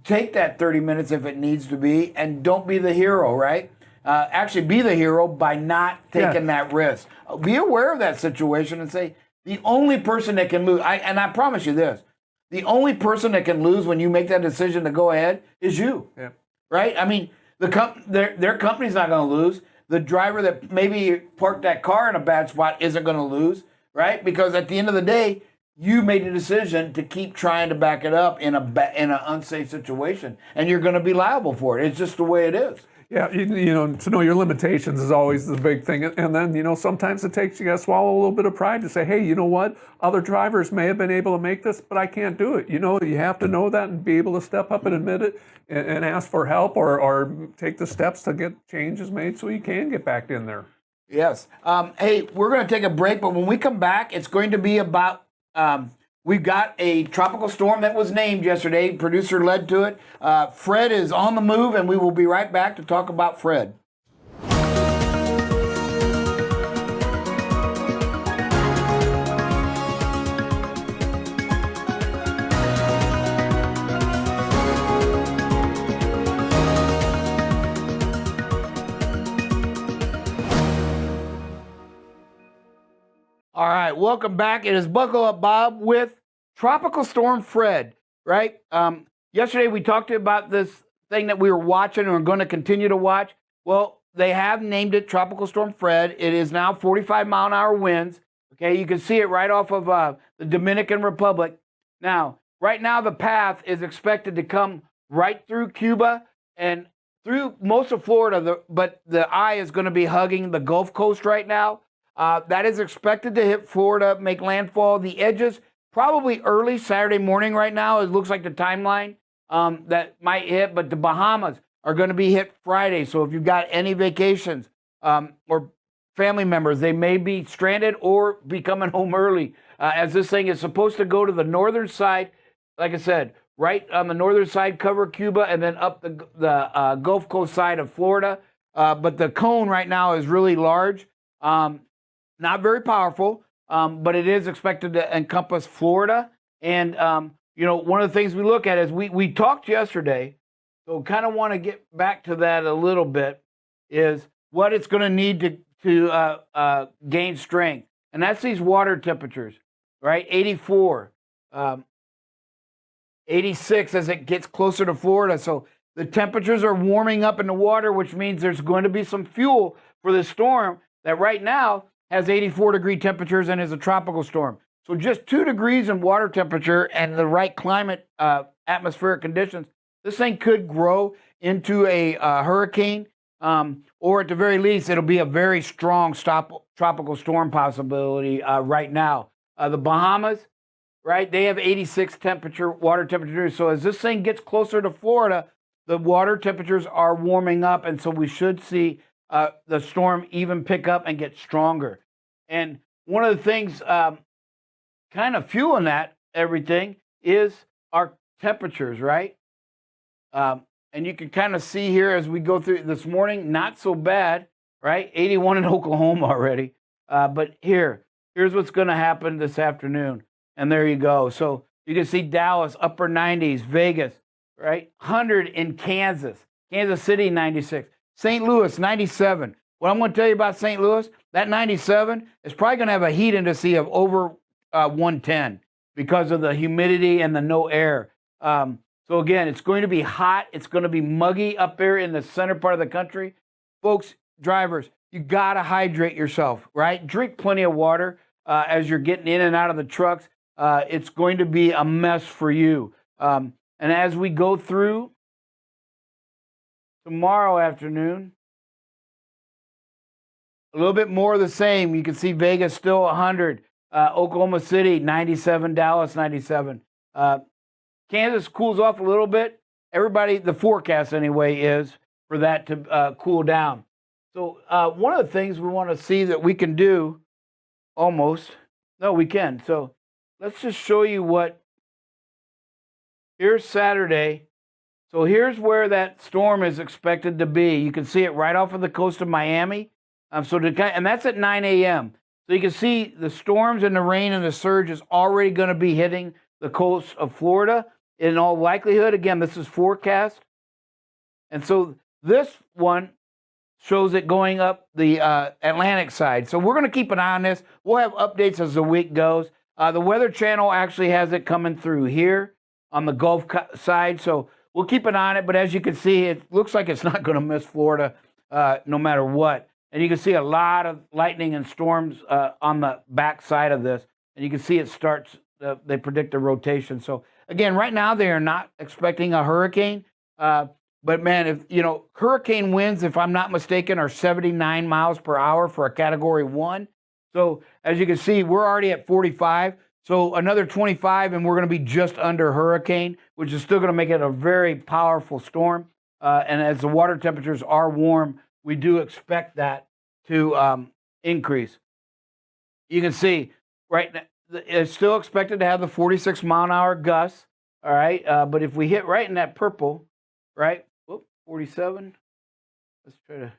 take that 30 minutes if it needs to be, and don't be the hero, right? Actually be the hero by not taking that risk. Be aware of that situation and say, the only person that can lose, and I promise you this, the only person that can lose when you make that decision to go ahead is you, right? I mean, their company's not going to lose. The driver that maybe parked that car in a bad spot isn't going to lose, right? Because at the end of the day, you made a decision to keep trying to back it up in an unsafe situation, and you're going to be liable for it. It's just the way it is. Yeah, to know your limitations is always the big thing. And then, sometimes you got to swallow a little bit of pride to say, hey, you know what? Other drivers may have been able to make this, but I can't do it. You have to know that and be able to step up and admit it and ask for help or take the steps to get changes made so you can get back in there. Yes. Hey, we're going to take a break, but when we come back, it's going to be about we've got a tropical storm that was named yesterday. Producer led to it. Fred is on the move, and we will be right back to talk about Fred. All right, welcome back. It is Buckle Up Bob with Tropical Storm Fred, right? Yesterday we talked about this thing that we were watching and we're going to continue to watch. Well, they have named it Tropical Storm Fred. It is now 45-mile-an-hour winds. Okay, you can see it right off of the Dominican Republic. Now, right now the path is expected to come right through Cuba and through most of Florida, but the eye is going to be hugging the Gulf Coast right now. That is expected to hit Florida, make landfall. The edges, probably early Saturday morning right now. It looks like the timeline that might hit, but the Bahamas are going to be hit Friday. So if you've got any vacations or family members, they may be stranded or be coming home early as this thing is supposed to go to the northern side. Like I said, right on the northern side, cover Cuba, and then up the Gulf Coast side of Florida. But the cone right now is really large. Not very powerful, but it is expected to encompass Florida. And, one of the things we look at is we talked yesterday, so kind of want to get back to that a little bit, is what it's going to need to gain strength. And that's these water temperatures, right? 84, 86 as it gets closer to Florida. So the temperatures are warming up in the water, which means there's going to be some fuel for the storm that right now has 84-degree temperatures and is a tropical storm. So just 2 degrees in water temperature and the right climate, atmospheric conditions, this thing could grow into a hurricane, or at the very least, it'll be a very strong tropical storm possibility right now. The Bahamas, right, they have 86 water temperatures. So as this thing gets closer to Florida, the water temperatures are warming up, and so we should see the storm even pick up and get stronger. And one of the things kind of fueling that everything is our temperatures, right? And you can kind of see here as we go through this morning, not so bad, right? 81 in Oklahoma already. But here's what's going to happen this afternoon. And there you go. So you can see Dallas, upper 90s, Vegas, right? 100 in Kansas City, 96. St. Louis, 97. what I'm going to tell you about St. Louis, that 97 is probably going to have a heat index of over 110 because of the humidity and the no air. So again, it's going to be hot. It's going to be muggy up there in the center part of the country. Folks, drivers, you got to hydrate yourself, right? Drink plenty of water as you're getting in and out of the trucks. It's going to be a mess for you. And as we go through tomorrow afternoon, a little bit more of the same. You can see Vegas still 100. Oklahoma City, 97. Dallas, 97. Kansas cools off a little bit. Everybody, the forecast anyway, is for that to cool down. So one of the things we want to see that we can do almost, no, we can. So let's just show you what, here's Saturday. So here's where that storm is expected to be. You can see it right off of the coast of Miami. And that's at 9 a.m. So you can see the storms and the rain and the surge is already going to be hitting the coast of Florida. In all likelihood, again, this is forecast. And so this one shows it going up the Atlantic side. So we're going to keep an eye on this. We'll have updates as the week goes. The Weather Channel actually has it coming through here on the Gulf side. So we'll keep an eye on it. But as you can see, it looks like it's not going to miss Florida no matter what. And you can see a lot of lightning and storms on the back side of this. And you can see it starts, they predict a rotation. So again, right now they are not expecting a hurricane. But man, if hurricane winds, if I'm not mistaken, are 79 miles per hour for a Category 1. So as you can see, we're already at 45. So another 25 and we're going to be just under hurricane, which is still going to make it a very powerful storm. And as the water temperatures are warm, we do expect that to increase. You can see right now, it's still expected to have the 46 mile an hour gusts. All right. But if we hit right in that purple, right? 47. Let's try to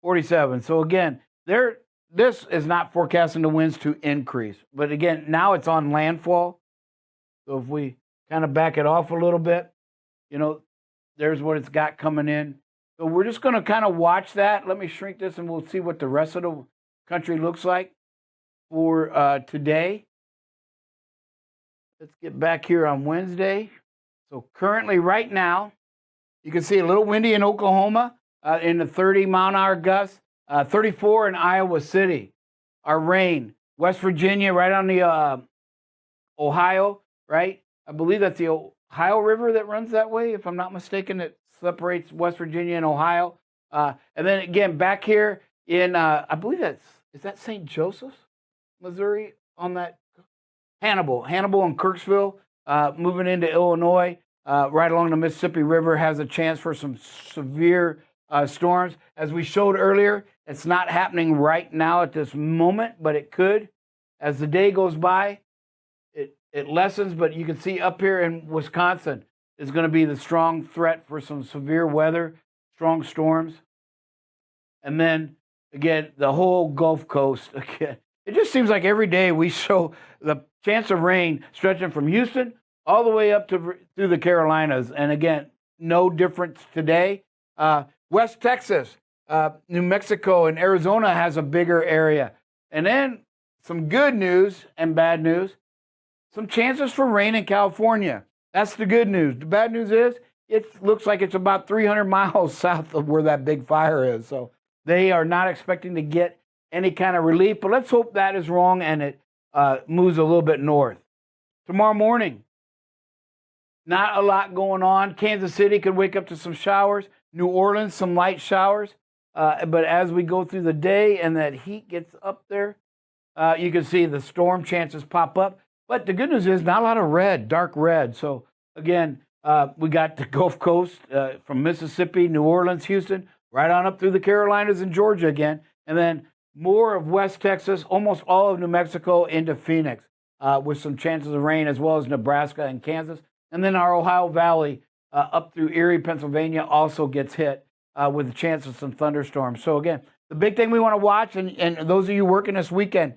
47. So again, this is not forecasting the winds to increase. But again, now it's on landfall. So if we kind of back it off a little bit, there's what it's got coming in. So we're just going to kind of watch that. Let me shrink this and we'll see what the rest of the country looks like for today. Let's get back here on Wednesday. So currently right now, you can see a little windy in Oklahoma in the 30 mile an hour gusts, 34 in Iowa City. Our rain, West Virginia, right on the Ohio, right? I believe that's the Ohio River that runs that way, if I'm not mistaken. It separates West Virginia and Ohio. And then again, back here in, I believe is that St. Joseph's, Missouri, on that Hannibal and Kirksville, moving into Illinois, right along the Mississippi River, has a chance for some severe storms. As we showed earlier, it's not happening right now at this moment, but it could. As the day goes by, it lessens, but you can see up here in Wisconsin is going to be the strong threat for some severe weather, strong storms. And then, again, the whole Gulf Coast, again, it just seems like every day we show the chance of rain stretching from Houston all the way up to through the Carolinas. And again, no difference today. West Texas, New Mexico, and Arizona has a bigger area. And then some good news and bad news, some chances for rain in California. That's the good news. The bad news is it looks like it's about 300 miles south of where that big fire is. So they are not expecting to get any kind of relief, but let's hope that is wrong and it moves a little bit north. Tomorrow morning, not a lot going on. Kansas City could wake up to some showers. New Orleans, some light showers. But as we go through the day and that heat gets up there, you can see the storm chances pop up. But the good news is not a lot of red, dark red. So again, we got the Gulf Coast from Mississippi, New Orleans, Houston, right on up through the Carolinas and Georgia again. And then more of West Texas, almost all of New Mexico into Phoenix with some chances of rain, as well as Nebraska and Kansas. And then our Ohio Valley up through Erie, Pennsylvania also gets hit with a chance of some thunderstorms. So again, the big thing we want to watch, and those of you working this weekend,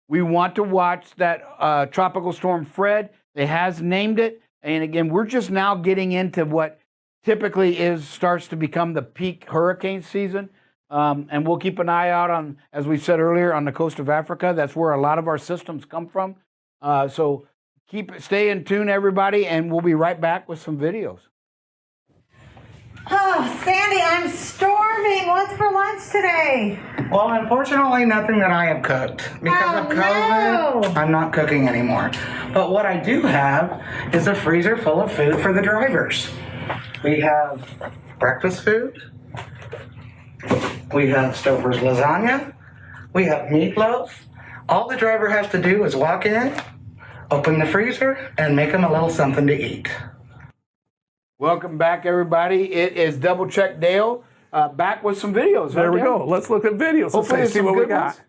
we want to watch that Tropical Storm Fred. They has named it. And again, we're just now getting into what typically starts to become the peak hurricane season. And we'll keep an eye out on, as we said earlier, on the coast of Africa. That's where a lot of our systems come from. So stay in tune, everybody, and we'll be right back with some videos. Oh, Sandy, I'm starving. What's for lunch today? Well, unfortunately, nothing that I have cooked. Because of COVID, no. I'm not cooking anymore. But what I do have is a freezer full of food for the drivers. We have breakfast food. We have Stouffer's lasagna. We have meatloaf. All the driver has to do is walk in, open the freezer, and make them a little something to eat. Welcome back, everybody. It is Double Check Dale, back with some videos. There we go. Let's look at videos and see what we got.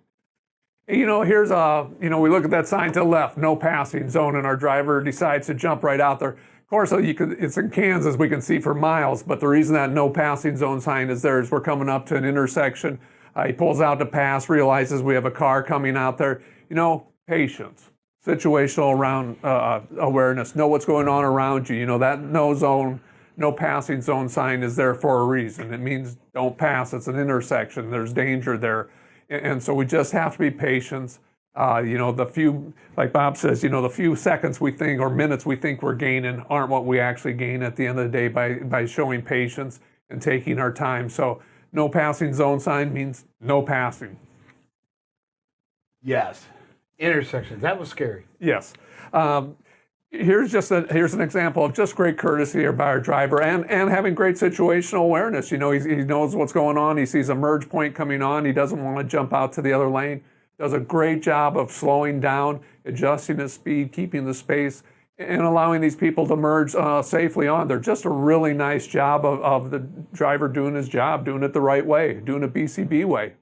You know, here's we look at that sign to the left, no passing zone, and our driver decides to jump right out there. Of course, it's in Kansas, we can see for miles, but the reason that no passing zone sign is there is we're coming up to an intersection. He pulls out to pass, realizes we have a car coming out there. You know, patience, situational awareness, know what's going on around you. You know, that no passing zone sign is there for a reason. It means don't pass. It's an intersection. There's danger there. And so we just have to be patient. The few, like Bob says, the few seconds we think or minutes we think we're gaining aren't what we actually gain at the end of the day by showing patience and taking our time. So no passing zone sign means no passing. Yes. Intersections. That was scary. Yes. Here's an example of just great courtesy by our driver and having great situational awareness. You know, he knows what's going on. He sees a merge point coming on. He doesn't want to jump out to the other lane. Does a great job of slowing down, adjusting his speed, keeping the space, and allowing these people to merge safely on. They're just a really nice job of the driver doing his job, doing it the right way, doing it BCB way.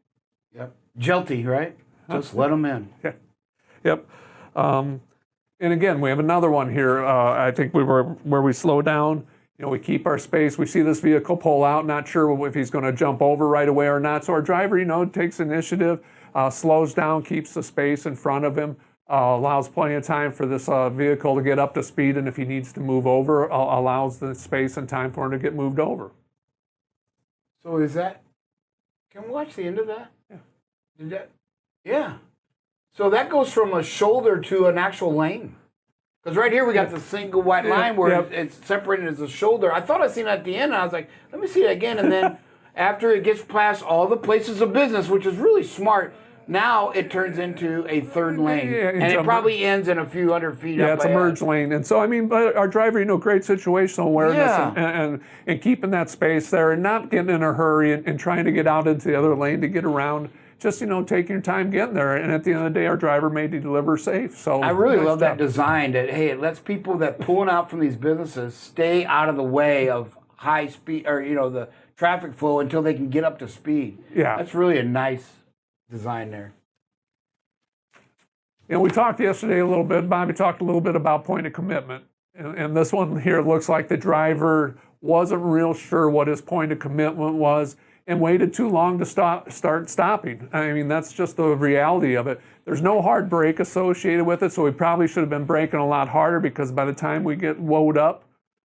Yep. Jelty, right? Just let them in. Yeah. Yep. And again, we have another one here. I think where we slow down. You know, we keep our space. We see this vehicle pull out, not sure if he's going to jump over right away or not. So our driver, takes initiative, slows down, keeps the space in front of him, allows plenty of time for this vehicle to get up to speed, and if he needs to move over, allows the space and time for him to get moved over. So can we watch the end of that? Yeah. Yeah. So that goes from a shoulder to an actual lane. Because right here we got the single white line where it's separated as a shoulder. I thought I seen it at the end, and I was like, let me see it again. And then after it gets past all the places of business, which is really smart, now it turns into a third lane. Yeah, and it probably ends in a few hundred feet up. Yeah, it's a merge lane. And so, our driver, great situational awareness and keeping that space there and not getting in a hurry and trying to get out into the other lane to get around. Just, taking your time getting there. And at the end of the day, our driver made to deliver safe. So I really love that design that, hey, it lets people that pulling out from these businesses stay out of the way of high speed or, the traffic flow until they can get up to speed. Yeah. That's really a nice design there. We talked yesterday a little bit, Bobby talked a little bit about point of commitment. And this one here looks like the driver wasn't real sure what his point of commitment was and waited too long to start stopping. That's just the reality of it. There's no hard brake associated with it, so we probably should have been braking a lot harder because by the time we get woed up,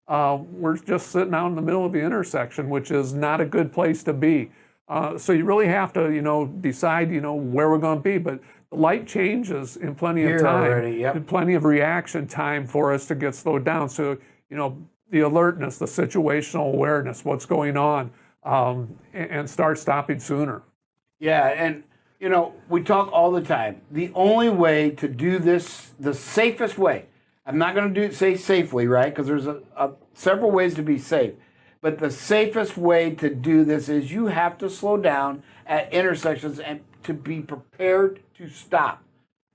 we're just sitting out in the middle of the intersection, which is not a good place to be. So you really have to, decide, where we're going to be. But the light changes in plenty of time, and plenty of reaction time for us to get slowed down. So, the alertness, the situational awareness, what's going on, and start stopping sooner. Yeah, and we talk all the time. The only way to do this, the safest way, I'm not going to say safely, right? Because there's several ways to be safe. But the safest way to do this is you have to slow down at intersections and to be prepared to stop.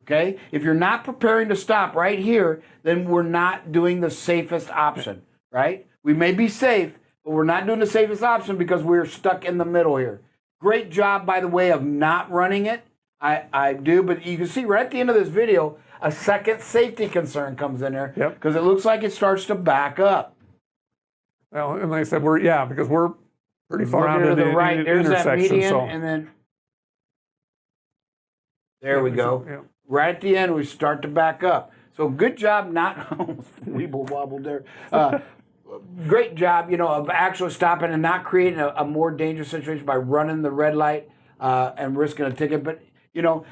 Okay? If you're not preparing to stop right here, then we're not doing the safest option, right? We may be safe, but we're not doing the safest option because we're stuck in the middle here. Great job, by the way, of not running it. I do, but you can see right at the end of this video, a second safety concern comes in there because it looks like it starts to back up. Well, and like I said, because we're pretty far out to the right. There's that intersection. median, and then there we go. Yeah. Right at the end, we start to back up. So good job not weeble wobbled there. great job, of actually stopping and not creating a more dangerous situation by running the red light and risking a ticket. But,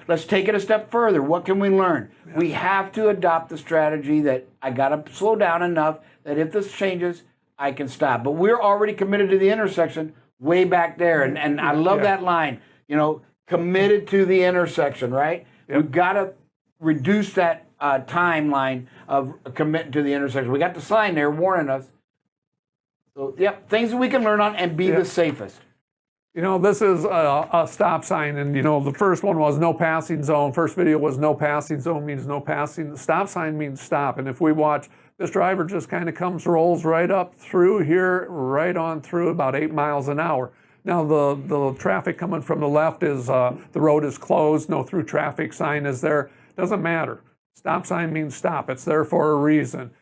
let's take it a step further. What can we learn? Yeah. We have to adopt the strategy that I got to slow down enough that if this changes, I can stop. But we're already committed to the intersection way back there. And I love that line, committed to the intersection, right? Yep. We've got to reduce that timeline of committing to the intersection. We got the sign there warning us. So, things that we can learn on and be the safest. This is a stop sign, and the first one was no passing zone. First video was no passing zone means no passing. The stop sign means stop. And if we watch, this driver just kind of rolls right up through here, right on through about 8 miles an hour. Now the traffic coming from the left is the road is closed. No through traffic sign is there. Doesn't matter. Stop sign means stop. It's there for a reason.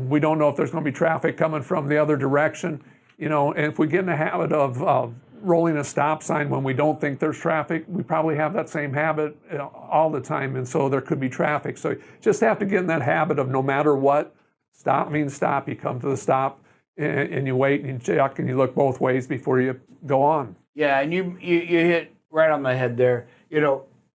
We don't know if there's going to be traffic coming from the other direction. And if we get in the habit of rolling a stop sign when we don't think there's traffic, we probably have that same habit all the time, and so there could be traffic. So you just have to get in that habit of no matter what, stop means stop. You come to the stop and you wait and you check and you look both ways before you go on. Yeah, and you hit right on the head there.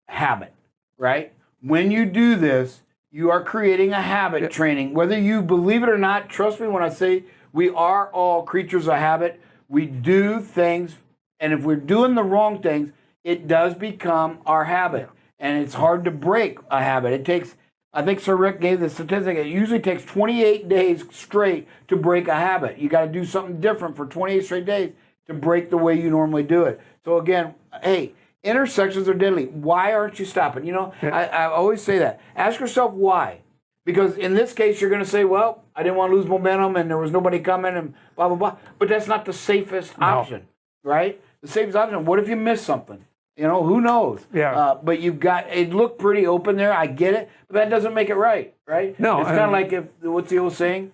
Habit, right? When you do this, you are creating a habit training. Whether you believe it or not, trust me when I say we are all creatures of habit. We do things, and if we're doing the wrong things, it does become our habit. And it's hard to break a habit. It takes, I think Sir Rick gave the statistic, it usually takes 28 days straight to break a habit. You got to do something different for 28 straight days to break the way you normally do it. So again, hey, intersections are deadly. Why aren't you stopping? I always say that. Ask yourself why. Because in this case, you're going to say, well, I didn't want to lose momentum and there was nobody coming and blah, blah, blah. But that's not the safest option, right? The safest option, what if you miss something? Who knows? Yeah. But it looked pretty open there. I get it. But that doesn't make it right? No. It's kind of like what's the old saying?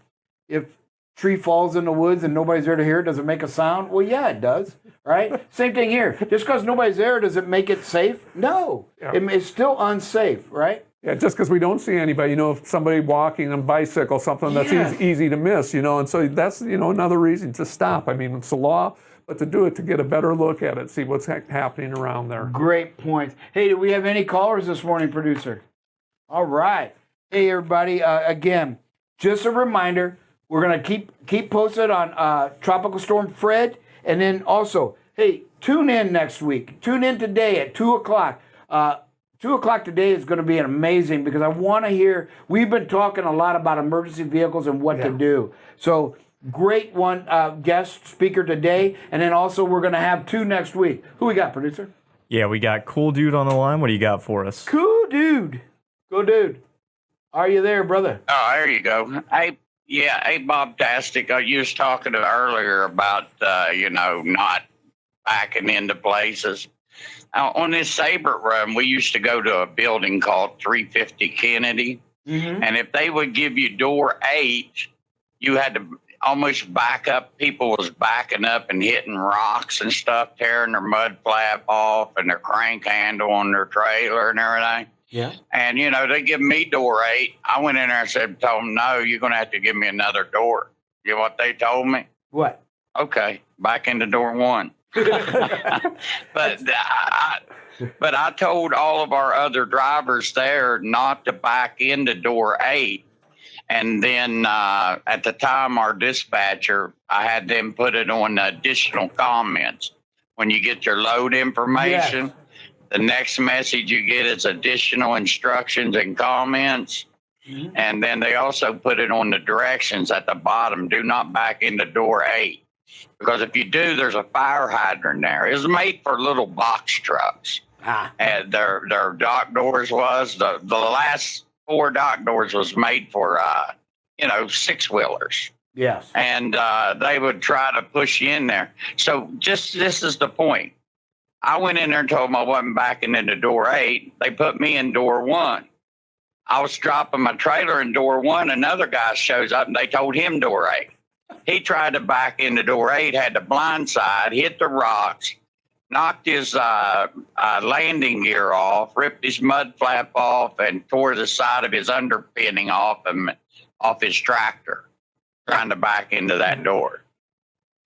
If tree falls in the woods and nobody's there to hear it, does it make a sound? Well, yeah, it does, right? Same thing here. Just because nobody's there, does it make it safe? No. Yeah. It's still unsafe, right? Yeah, just because we don't see anybody, if somebody walking on a bicycle, something that's easy to miss, and so that's, another reason to stop. I mean, it's a law, but to do it to get a better look at it, see what's happening around there. Great point. Hey, do we have any callers this morning, producer? All right. Hey, everybody. Again, just a reminder, we're going to keep posted on Tropical Storm Fred, and then also, hey, tune in next week. Tune in today at 2 o'clock. 2 o'clock today is going to be amazing because I want to hear, we've been talking a lot about emergency vehicles and what to do. So great guest speaker today. And then also we're going to have 2 next week. Who we got, producer? Yeah, we got Cool Dude on the line. What do you got for us? Cool Dude. Cool Dude. Are you there, brother? Oh, there you go. Hey, Bob-tastic. You was talking earlier about, not backing into places. On this Sabre run, we used to go to a building called 350 Kennedy. Mm-hmm. And if they would give you door 8, you had to almost back up. People was backing up and hitting rocks and stuff, tearing their mud flap off and their crank handle on their trailer and everything. Yeah. And, they give me door 8. I went in there and told them, no, you're going to have to give me another door. You know what they told me? What? Okay, back into door 1. But I told all of our other drivers there not to back into door 8. And then at the time, our dispatcher, I had them put it on additional comments. When you get your load information, the next message you get is additional instructions and comments. Mm-hmm. And then they also put it on the directions at the bottom. Do not back into door 8. Because if you do, there's a fire hydrant there. It was made for little box trucks. And their dock doors was, the last 4 dock doors was made for, 6-wheelers. Yes. And they would try to push you in there. So this is the point. I went in there and told them I wasn't backing into door 8. They put me in door 1. I was dropping my trailer in door 1. Another guy shows up and they told him door 8. He tried to back into door 8, had the blind side, hit the rocks, knocked his landing gear off, ripped his mud flap off, and tore the side of his underpinning off his tractor. trying to back into that door.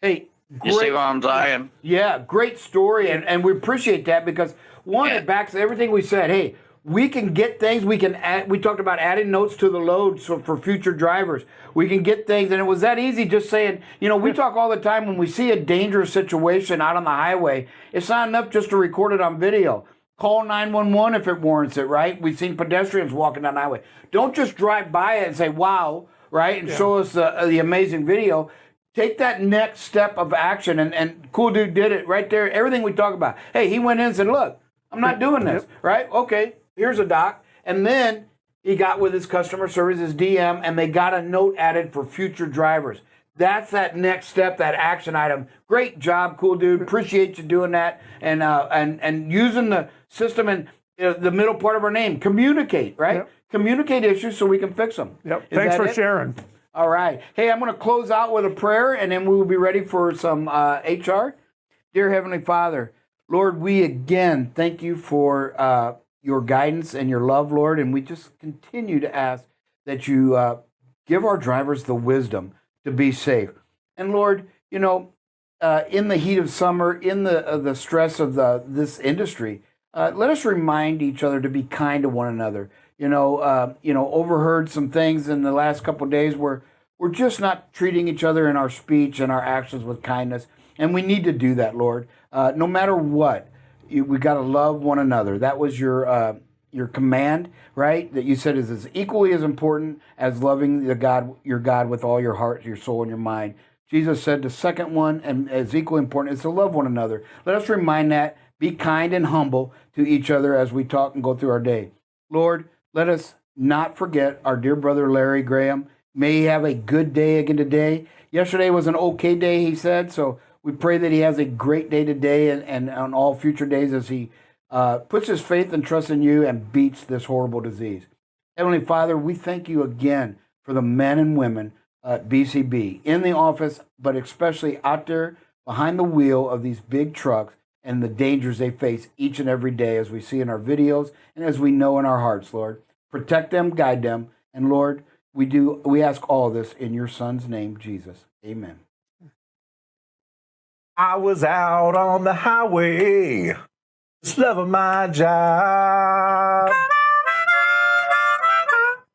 Hey, You see what I'm saying? Yeah, great story, and we appreciate that because one, it backs everything we said. Hey, we can get things. We can add. We talked about adding notes to the load so for future drivers. We can get things, and it was that easy. Just saying, we talk all the time when we see a dangerous situation out on the highway. It's not enough just to record it on video. Call 911 if it warrants it. Right? We've seen pedestrians walking down the highway. Don't just drive by it and say "Wow," right, and show us the amazing video. Take that next step of action, and Cool Dude did it right there. Everything we talk about. Hey, he went in and said, "Look, I'm not doing this." Right? Okay. Here's a doc. And then he got with his customer service, his DM, and they got a note added for future drivers. That's that next step, that action item. Great job, Cool Dude. Appreciate you doing that and using the system in the middle part of our name. Communicate, right? Yep. Communicate issues so we can fix them. Yep. Thanks for sharing. All right. Hey, I'm going to close out with a prayer, and then we will be ready for some HR. Dear Heavenly Father, Lord, we again thank you for your guidance and your love, Lord, and we just continue to ask that you give our drivers the wisdom to be safe. And Lord, in the heat of summer, in the stress of this industry, let us remind each other to be kind to one another. Overheard some things in the last couple of days where we're just not treating each other in our speech and our actions with kindness, and we need to do that, Lord. No matter what. We got to love one another. That was your command, right? That you said is as equally as important as loving your God with all your heart, your soul, and your mind. Jesus said the second one, and as equally important, is to love one another. Let us remind that. Be kind and humble to each other as we talk and go through our day. Lord, let us not forget our dear brother Larry Graham. May he have a good day again today. Yesterday was an okay day, he said, so we pray that he has a great day today and on all future days as he puts his faith and trust in you and beats this horrible disease. Heavenly Father, we thank you again for the men and women at BCB in the office, but especially out there behind the wheel of these big trucks and the dangers they face each and every day as we see in our videos and as we know in our hearts, Lord. Protect them, guide them, and Lord, we ask all this in your Son's name, Jesus. Amen. I was out on the highway, just loving my job,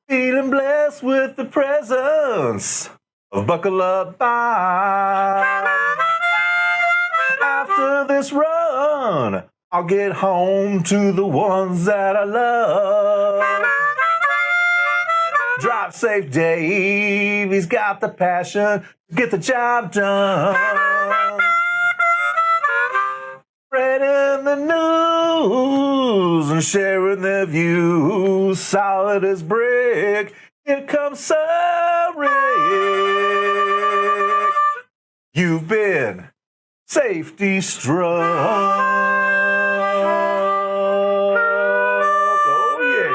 feeling blessed with the presence of Buckle Up Bob. After this run, I'll get home to the ones that I love. Drive safe, Dave, he's got the passion to get the job done. Spreading the news and sharing their views, solid as brick. Here comes Sir Rick. You've been safety struck. Oh yeah.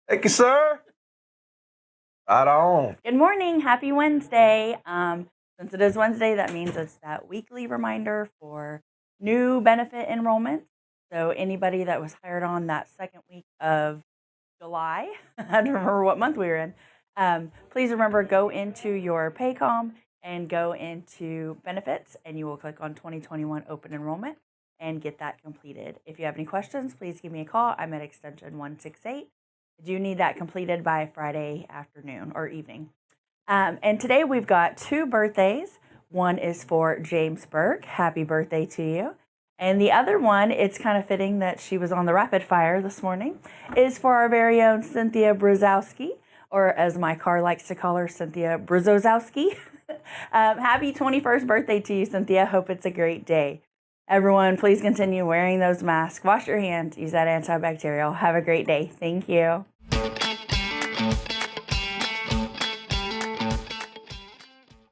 Thank you, sir. Right on. Good morning. Happy Wednesday. Since it is Wednesday, that means it's that weekly reminder for new benefit enrollment. So anybody that was hired on that second week of July, I don't remember what month we were in, please remember, go into your Paycom and go into benefits, and you will click on 2021 open enrollment and get that completed. If you have any questions, please give me a call. I'm at extension 168. I do need that completed by Friday afternoon or evening. And today we've got two birthdays. One is for James Burke. Happy birthday to you. And the other one, it's kind of fitting that she was on the rapid fire this morning, is for our very own Cynthia Brzezowski, or as my car likes to call her, Cynthia Brzezowski. Happy 21st birthday to you, Cynthia. Hope it's a great day. Everyone, please continue wearing those masks. Wash your hands. Use that antibacterial. Have a great day. Thank you.